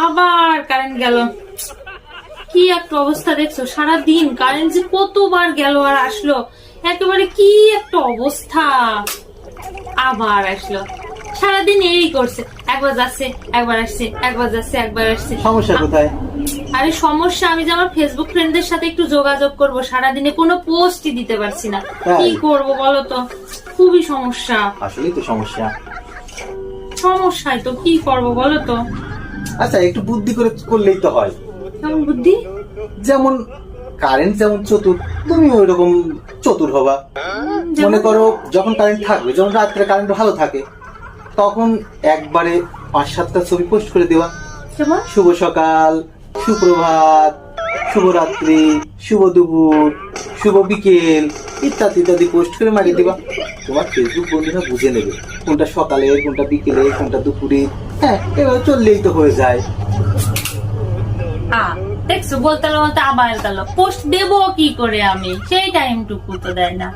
আবার কারেন্ট গেল। কি একটা অবস্থা দেখছো, সারাদিন কারেন্ট যে কতবার গেল আর আসলো, একেবারে কি একটা অবস্থা। আবার আসলো, সারাদিন এই করছে, একবার যাচ্ছে একবার আসছে, একবার যাচ্ছে একবার আসছে। সমস্যা কোথায়? আরে সমস্যা, আমি যে আমার ফেসবুক ফ্রেন্ডদের সাথে একটু যোগাযোগ করব, সারাদিনে কোনো পোস্টই দিতে পারছি না। কি করব বলো তো, খুবই সমস্যা। আসলেই তো সমস্যা। সমস্যায় তো কি করব বলো তো। আচ্ছা, একটু বুদ্ধি করে করলেই তো হয়। কেমন বুদ্ধি? যেমন কারেন্ট যেমন চতুর, তুমি ওই রকম চতুর হবা। মনে করো যখন কারেন্ট থাকবে, যখন রাত্রে কারেন্ট ভালো থাকে, তখন একবারে 5-7টা ছবি পোস্ট করে দেওয়া। কেমন? শুভ সকাল, সুপ্রভাত, শুভরাত্রি, শুভ দুপুর, শুভ বিকেল ইত্যাদি ইত্যাদি পোস্ট করে মারিয়ে দিবা। তোমার ফেসবুক বন্ধুরা বুঝে নেবে কোনটা সকালে, কোনটা বিকেলে, কোনটা দুপুরে। হ্যাঁ, এবার চললেই তো হয়ে যায়। দেখছো, বলতে বলতে আবার গেল। পোস্ট দেবো কি করে আমি, সেই টাইমটুকু তো দেয় না।